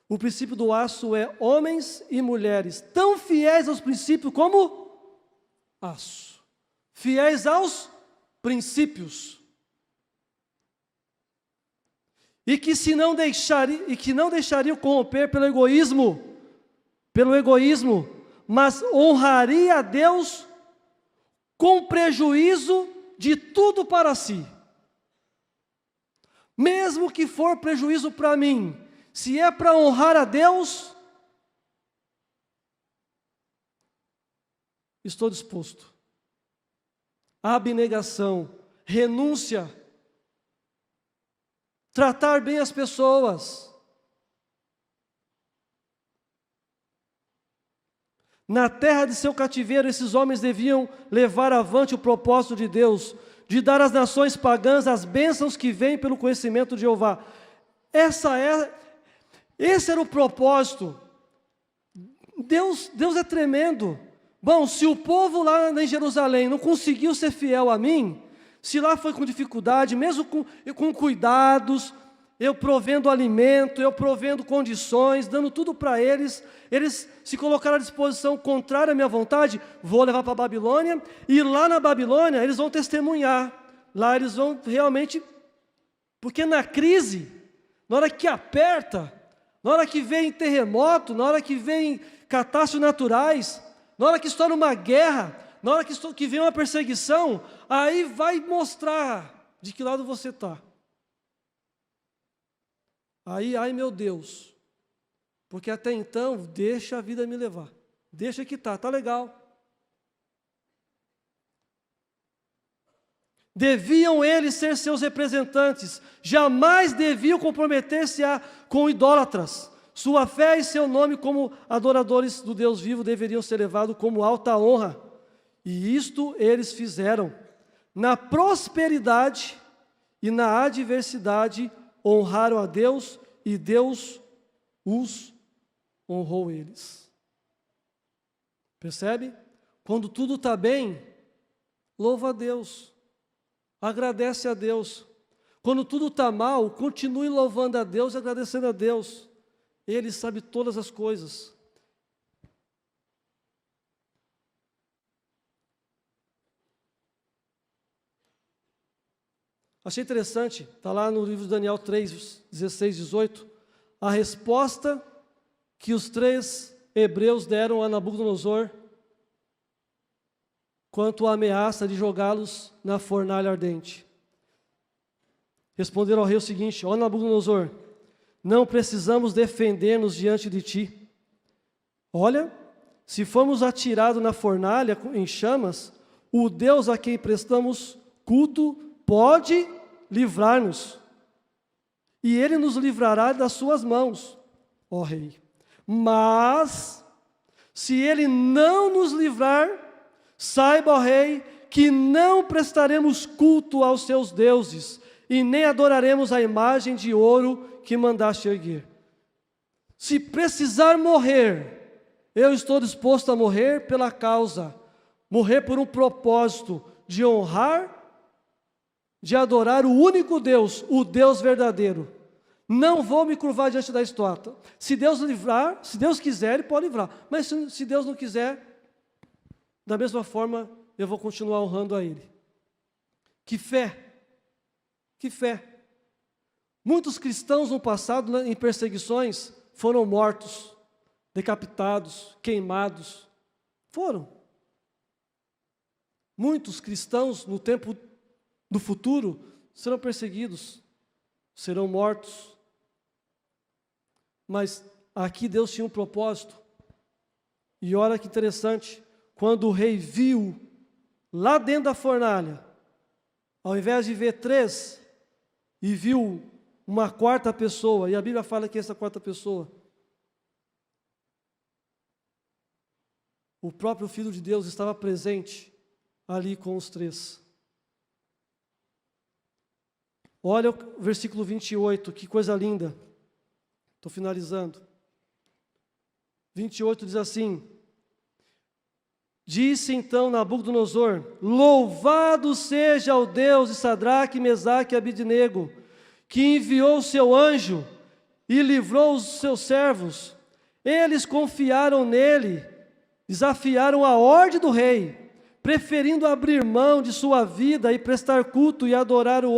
O princípio do aço é homens e mulheres tão fiéis aos princípios como aço. Fiéis aos princípios. E que não deixariam corromper pelo egoísmo, mas honraria a Deus com prejuízo de tudo para si. Mesmo que for prejuízo para mim, se é para honrar a Deus, estou disposto. Abnegação, renúncia, tratar bem as pessoas. Na terra de seu cativeiro, esses homens deviam levar avante o propósito de Deus, de dar às nações pagãs as bênçãos que vêm pelo conhecimento de Jeová. Esse era o propósito. Deus é tremendo. Bom, se o povo lá em Jerusalém não conseguiu ser fiel a mim, se lá foi com dificuldade, mesmo com cuidados, eu provendo alimento, eu provendo condições, dando tudo para eles se colocaram à disposição contrária à minha vontade, vou levar para a Babilônia, e lá na Babilônia eles vão testemunhar, lá eles vão realmente, porque na crise, na hora que aperta, na hora que vem terremoto, na hora que vem catástrofes naturais, na hora que estoura uma guerra, na hora que vem uma perseguição, aí vai mostrar de que lado você está. Aí, ai meu Deus, porque até então, deixa a vida me levar, deixa que está legal. Deviam eles ser seus representantes, jamais deviam comprometer-se com idólatras. Sua fé e seu nome como adoradores do Deus vivo deveriam ser levados como alta honra. E isto eles fizeram. Na prosperidade e na adversidade, honraram a Deus e Deus os honrou eles. Percebe? Quando tudo está bem, louva a Deus, agradece a Deus. Quando tudo está mal, continue louvando a Deus e agradecendo a Deus. Ele sabe todas as coisas. Achei interessante, está lá no livro de Daniel 3, 16, 18, a resposta que os 3 hebreus deram a Nabucodonosor quanto à ameaça de jogá-los na fornalha ardente. Responderam ao rei o seguinte: ó Nabucodonosor, não precisamos defender-nos diante de ti. Olha, se formos atirados na fornalha em chamas, o Deus a quem prestamos culto pode livrar-nos, e Ele nos livrará das suas mãos, ó rei. Mas, se Ele não nos livrar, saiba, ó rei, que não prestaremos culto aos seus deuses, e nem adoraremos a imagem de ouro que mandaste erguer. Se precisar morrer, eu estou disposto a morrer pela causa, morrer por um propósito de honrar, de adorar o único Deus, o Deus verdadeiro. Não vou me curvar diante da estátua. Se Deus livrar, se Deus quiser, Ele pode livrar. Mas se Deus não quiser, da mesma forma, eu vou continuar honrando a Ele. Que fé! Que fé! Muitos cristãos no passado, em perseguições, foram mortos, decapitados, queimados. Foram. Muitos cristãos, no tempo do futuro, serão perseguidos, serão mortos. Mas aqui Deus tinha um propósito. E olha que interessante, quando o rei viu, lá dentro da fornalha, ao invés de ver 3, e viu uma quarta pessoa, e a Bíblia fala que essa quarta pessoa, o próprio Filho de Deus estava presente ali com os 3. Olha o versículo 28, que coisa linda. Estou finalizando. 28 diz assim: disse então Nabucodonosor: louvado seja o Deus de Sadraque, Mesaque e Abidnego, que enviou o seu anjo e livrou os seus servos. Eles confiaram nele, desafiaram a ordem do rei, preferindo abrir mão de sua vida e prestar culto e adorar a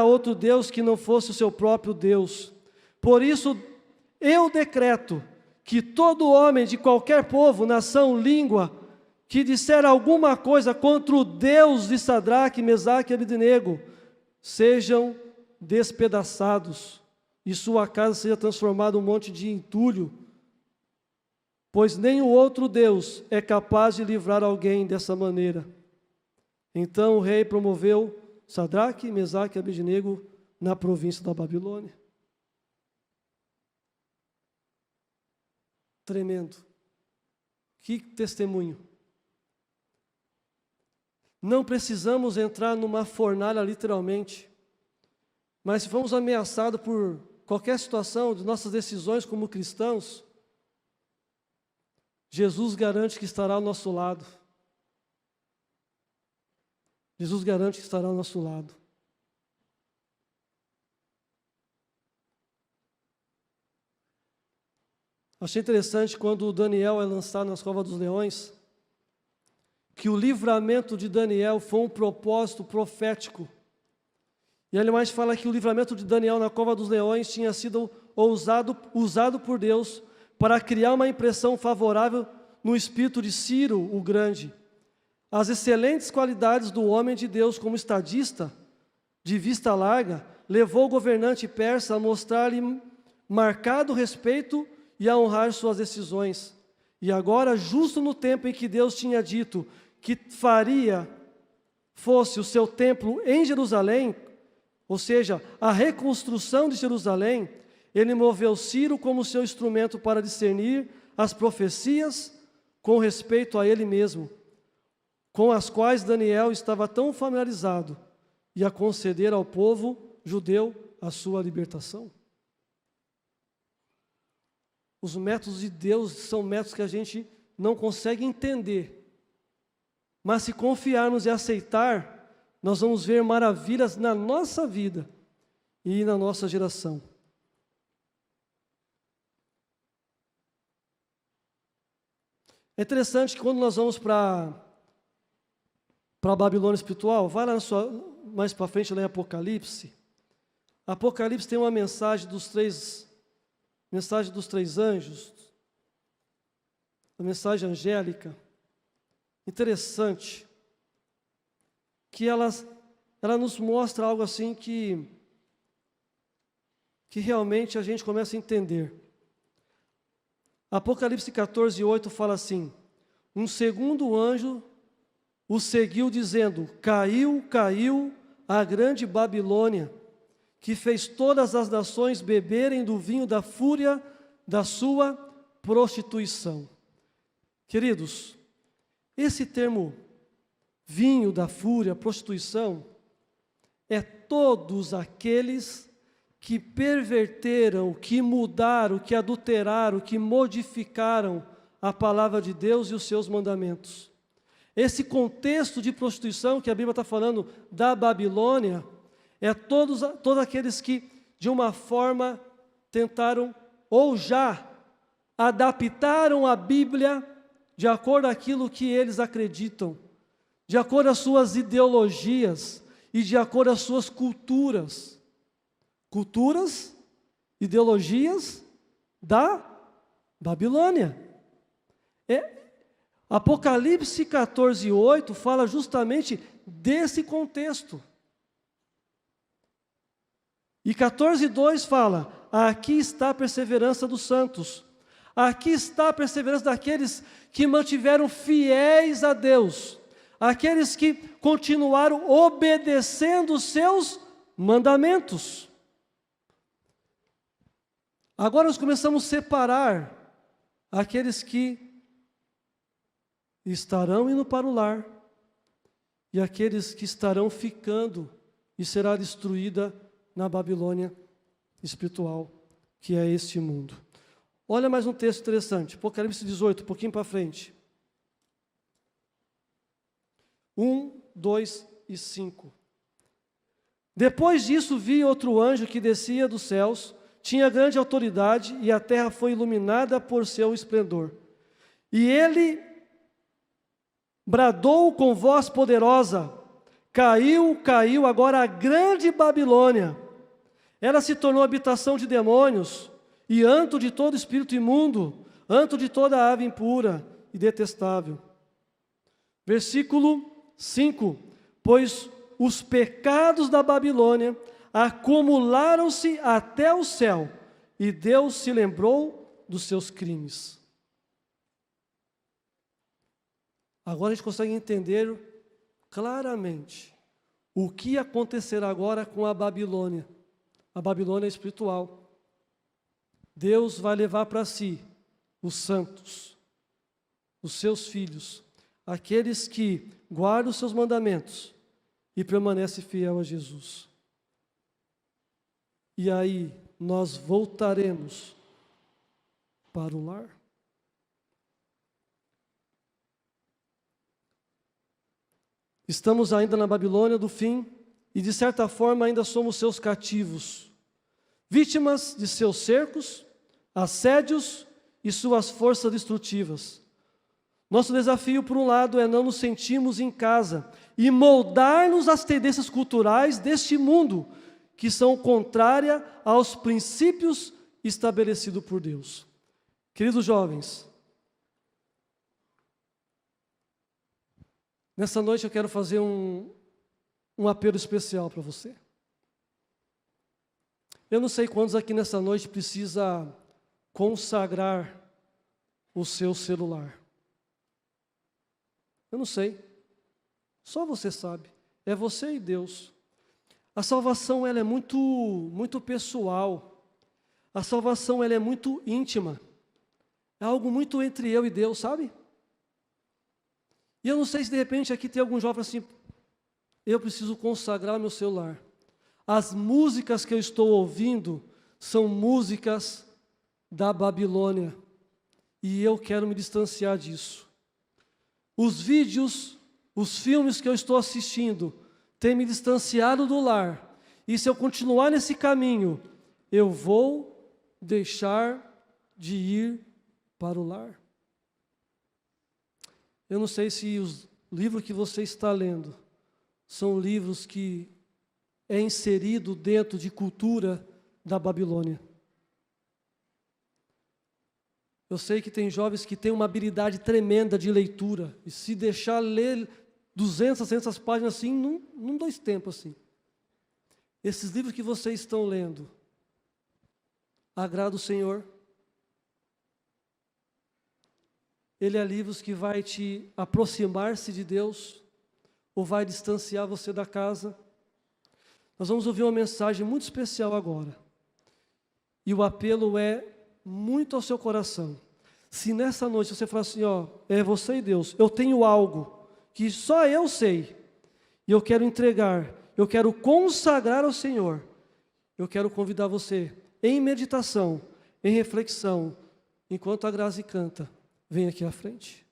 outro Deus que não fosse o seu próprio Deus. Por isso eu decreto que todo homem de qualquer povo, nação, língua, que disser alguma coisa contra o Deus de Sadraque, Mesaque e Abidnego, sejam despedaçados, e sua casa seja transformada em um monte de entulho, pois nem o outro Deus é capaz de livrar alguém dessa maneira. Então o rei promoveu Sadraque, Mesaque e Abidnego na província da Babilônia. Tremendo. Que testemunho. Não precisamos entrar numa fornalha literalmente, mas se formos ameaçados por qualquer situação de nossas decisões como cristãos, Jesus garante que estará ao nosso lado. Jesus garante que estará ao nosso lado. Achei interessante quando Daniel é lançado nas covas dos leões, que o livramento de Daniel foi um propósito profético. E ele mais fala que o livramento de Daniel na cova dos leões tinha sido usado por Deus para criar uma impressão favorável no espírito de Ciro, o Grande. As excelentes qualidades do homem de Deus como estadista, de vista larga, levou o governante persa a mostrar-lhe marcado respeito e a honrar suas decisões. E agora, justo no tempo em que Deus tinha dito que fosse o seu templo em Jerusalém, ou seja, a reconstrução de Jerusalém, ele moveu Ciro como seu instrumento para discernir as profecias com respeito a ele mesmo, com as quais Daniel estava tão familiarizado, e a conceder ao povo judeu a sua libertação. Os métodos de Deus são métodos que a gente não consegue entender. Mas se confiarmos e aceitar, nós vamos ver maravilhas na nossa vida e na nossa geração. É interessante que quando nós vamos para a Babilônia espiritual, vai lá mais para frente lá em Apocalipse, Apocalipse tem uma mensagem dos três anjos, a mensagem angélica, interessante, que ela nos mostra algo assim que realmente a gente começa a entender. Apocalipse 14:8 fala assim: um segundo anjo o seguiu dizendo: caiu, caiu a grande Babilônia, que fez todas as nações beberem do vinho da fúria da sua prostituição. Queridos, esse termo vinho da fúria, prostituição, é todos aqueles que perverteram, que mudaram, que adulteraram, que modificaram a palavra de Deus e os seus mandamentos. Esse contexto de prostituição que a Bíblia está falando da Babilônia, é todos aqueles que, de uma forma, tentaram ou já adaptaram a Bíblia de acordo com aquilo que eles acreditam, de acordo com as suas ideologias e de acordo com as suas culturas. Culturas, ideologias da Babilônia. Apocalipse 14:8 fala justamente desse contexto. E 14:2 fala: aqui está a perseverança dos santos. Aqui está a perseverança daqueles que mantiveram fiéis a Deus. Aqueles que continuaram obedecendo os seus mandamentos. Agora nós começamos a separar aqueles que estarão indo para o lar e aqueles que estarão ficando e será destruída na Babilônia espiritual, que é este mundo. Olha mais um texto interessante, Apocalipse 18, um pouquinho para frente. 1, 2 e 5. Depois disso vi outro anjo que descia dos céus, tinha grande autoridade e a terra foi iluminada por seu esplendor. E ele bradou com voz poderosa: caiu, caiu agora a grande Babilônia. Ela se tornou habitação de demônios e antro de todo espírito imundo, antro de toda ave impura e detestável. Versículo 5: pois os pecados da Babilônia acumularam-se até o céu, e Deus se lembrou dos seus crimes. Agora a gente consegue entender claramente o que acontecerá agora com a Babilônia espiritual. Deus vai levar para si os santos, os seus filhos, aqueles que guardam os seus mandamentos e permanecem fiel a Jesus. E aí nós voltaremos para o lar. Estamos ainda na Babilônia do fim e, de certa forma, ainda somos seus cativos, vítimas de seus cercos, assédios e suas forças destrutivas. Nosso desafio, por um lado, é não nos sentirmos em casa e moldar-nos às tendências culturais deste mundo, que são contrárias aos princípios estabelecidos por Deus. Queridos jovens, nessa noite eu quero fazer um apelo especial para você. Eu não sei quantos aqui nessa noite precisa consagrar o seu celular. Eu não sei. Só você sabe. É você e Deus. A salvação ela é muito pessoal. A salvação ela é muito íntima. É algo muito entre eu e Deus, sabe? E eu não sei se de repente aqui tem algum jovem assim: eu preciso consagrar meu celular. As músicas que eu estou ouvindo são músicas da Babilônia. E eu quero me distanciar disso. Os vídeos, os filmes que eu estou assistindo têm me distanciado do lar. E se eu continuar nesse caminho, eu vou deixar de ir para o lar. Eu não sei se os livros que você está lendo são livros que é inserido dentro de cultura da Babilônia. Eu sei que tem jovens que têm uma habilidade tremenda de leitura, e se deixar ler 200, 300 páginas assim, não dá tempo assim. Esses livros que vocês estão lendo, agrada o Senhor? Ele é livros que vai te aproximar-se de Deus, ou vai distanciar você da casa? Nós vamos ouvir uma mensagem muito especial agora. E o apelo é muito ao seu coração. Se nessa noite você falar assim, ó, é você e Deus, eu tenho algo que só eu sei, e eu quero entregar, eu quero consagrar ao Senhor, eu quero convidar você, em meditação, em reflexão, enquanto a Grazi canta, vem aqui à frente.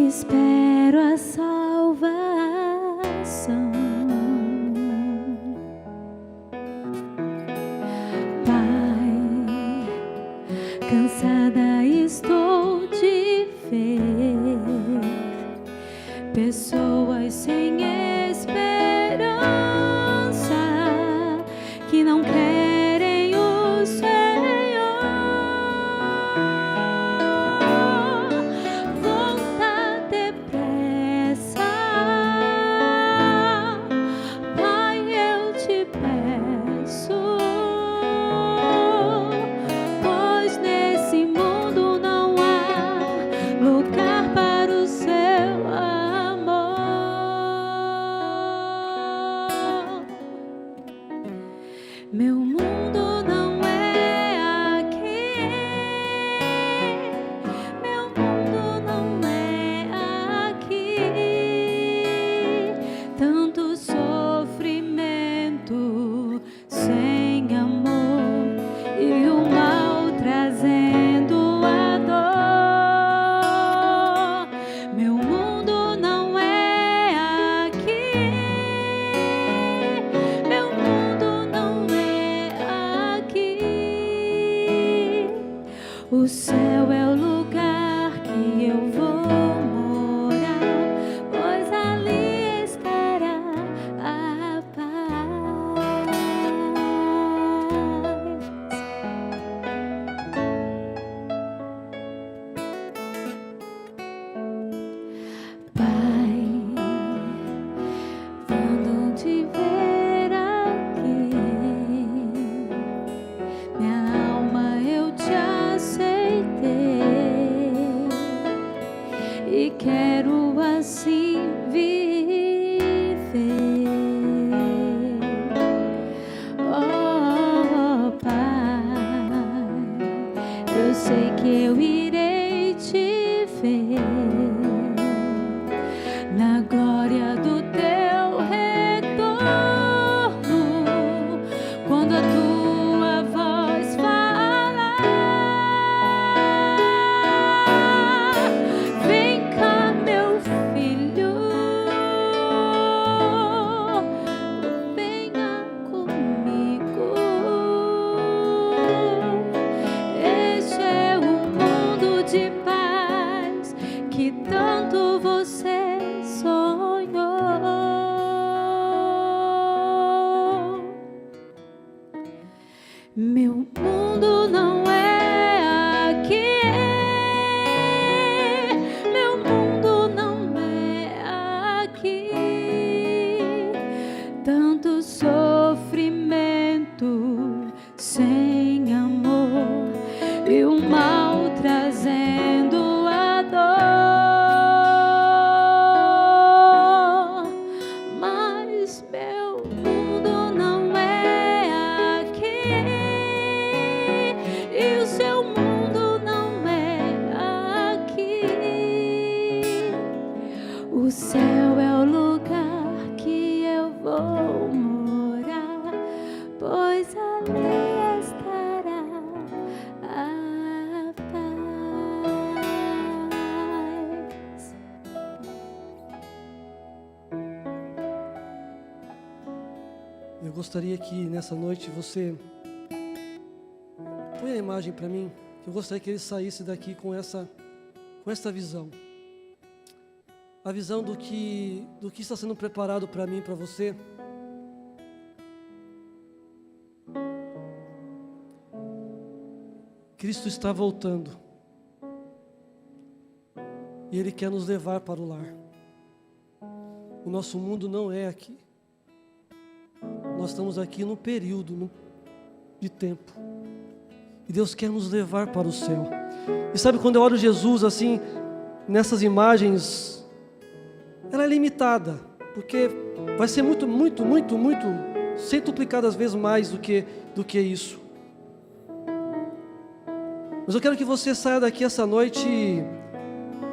Espero a salvação. Pai, cansada estou de ver pessoas sem esperança que não querem o Senhor. Meu mundo não é aqui, meu mundo não é aqui. Tanto sofrimento sem amor e o mal trazendo a dor. Meu mundo não é aqui, meu mundo não é aqui. O céu é o lugar que eu vou morar, pois ali estará a paz. Pai, quando te ver aqui, minha alma eu te aceitei e quero assim viver. Oh, Pai, eu sei que eu irei te ver na glória do teu retorno, quando a tua voz falar. Vem cá, meu filho, venha comigo. Este é o mundo de paz que tanto você sonhou. Meu mundo não é aqui, meu mundo não é aqui. Tanto sofrimento sem amor e o mal trazendo a O céu é o lugar que eu vou morar, pois ali estará a paz. Eu gostaria que nessa noite você põe a imagem para mim. Eu gostaria que ele saísse daqui com essa visão. A visão do que está sendo preparado para mim, para você. Cristo está voltando. E Ele quer nos levar para o lar. O nosso mundo não é aqui. Nós estamos aqui num período de tempo. E Deus quer nos levar para o céu. E sabe, quando eu olho Jesus assim, nessas imagens, ela é limitada, porque vai ser muito, centuplicadas vezes mais do que isso. Mas eu quero que você saia daqui essa noite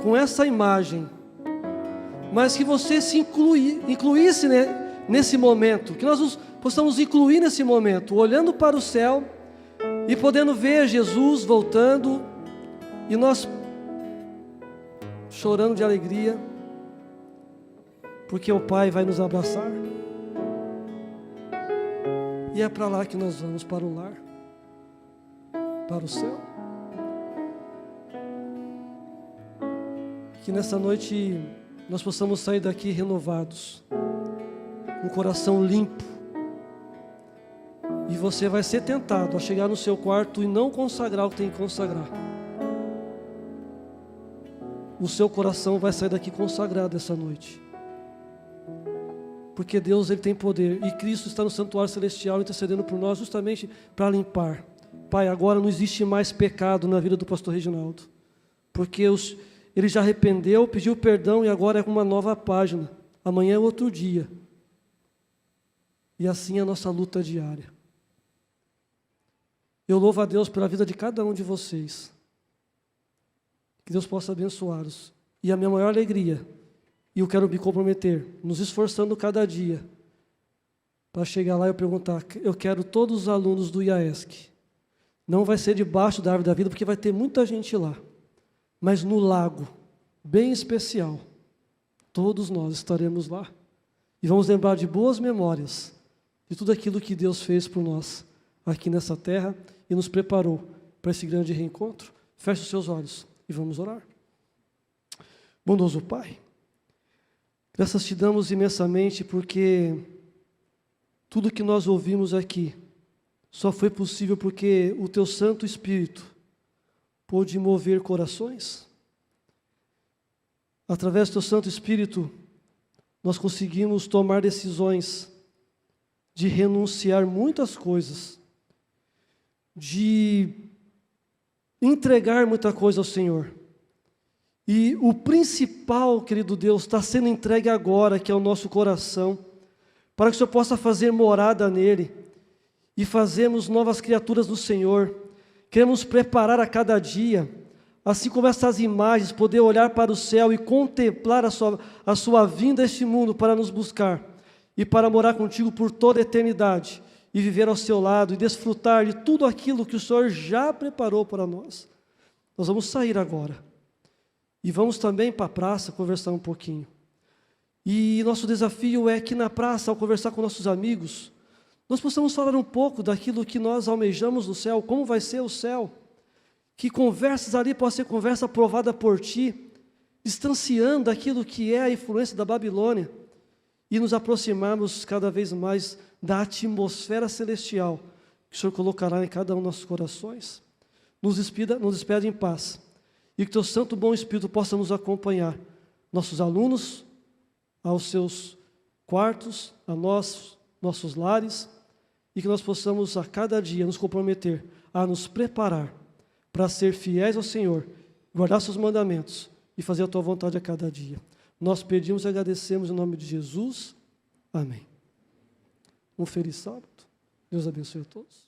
com essa imagem, mas que você se incluísse, né, nesse momento, que nós nos possamos incluir nesse momento, olhando para o céu e podendo ver Jesus voltando, e nós chorando de alegria, porque o Pai vai nos abraçar. E é para lá que nós vamos, para o lar, para o céu. Que nessa noite nós possamos sair daqui renovados, com o coração limpo. E você vai ser tentado a chegar no seu quarto e não consagrar o que tem que consagrar. O seu coração vai sair daqui consagrado essa noite. Porque Deus, Ele tem poder, e Cristo está no santuário celestial intercedendo por nós justamente para limpar. Pai, agora não existe mais pecado na vida do pastor Reginaldo, porque ele já arrependeu, pediu perdão e agora é uma nova página. Amanhã é outro dia. E assim é a nossa luta diária. Eu louvo a Deus pela vida de cada um de vocês. Que Deus possa abençoá-los. E a minha maior alegria, e eu quero me comprometer, nos esforçando cada dia, para chegar lá e eu perguntar, eu quero todos os alunos do IAESC. Não vai ser debaixo da árvore da vida, porque vai ter muita gente lá. Mas no lago, bem especial, todos nós estaremos lá. E vamos lembrar de boas memórias, de tudo aquilo que Deus fez por nós, aqui nessa terra, e nos preparou para esse grande reencontro. Feche os seus olhos e vamos orar. Bondoso Pai, graças te damos imensamente, porque tudo que nós ouvimos aqui só foi possível porque o Teu Santo Espírito pôde mover corações. Através do Teu Santo Espírito, nós conseguimos tomar decisões de renunciar muitas coisas, de entregar muita coisa ao Senhor. E o principal, querido Deus, está sendo entregue agora, que é o nosso coração, para que o Senhor possa fazer morada nele e fazermos novas criaturas do Senhor. Queremos preparar a cada dia, assim como essas imagens, poder olhar para o céu e contemplar a sua vinda a este mundo para nos buscar e para morar contigo por toda a eternidade e viver ao seu lado e desfrutar de tudo aquilo que o Senhor já preparou para nós. Nós vamos sair agora. E vamos também para a praça conversar um pouquinho. E nosso desafio é que na praça, ao conversar com nossos amigos, nós possamos falar um pouco daquilo que nós almejamos no céu, como vai ser o céu. Que conversas ali possam ser conversa aprovada por Ti, distanciando aquilo que é a influência da Babilônia, e nos aproximarmos cada vez mais da atmosfera celestial que o Senhor colocará em cada um dos nossos corações. Nos despede em paz. E que Teu Santo Bom Espírito possa nos acompanhar, nossos alunos, aos seus quartos, a nós, nossos lares, e que nós possamos a cada dia nos comprometer a nos preparar para ser fiéis ao Senhor, guardar seus mandamentos e fazer a Tua vontade a cada dia. Nós pedimos e agradecemos em nome de Jesus. Amém. Um feliz sábado. Deus abençoe a todos.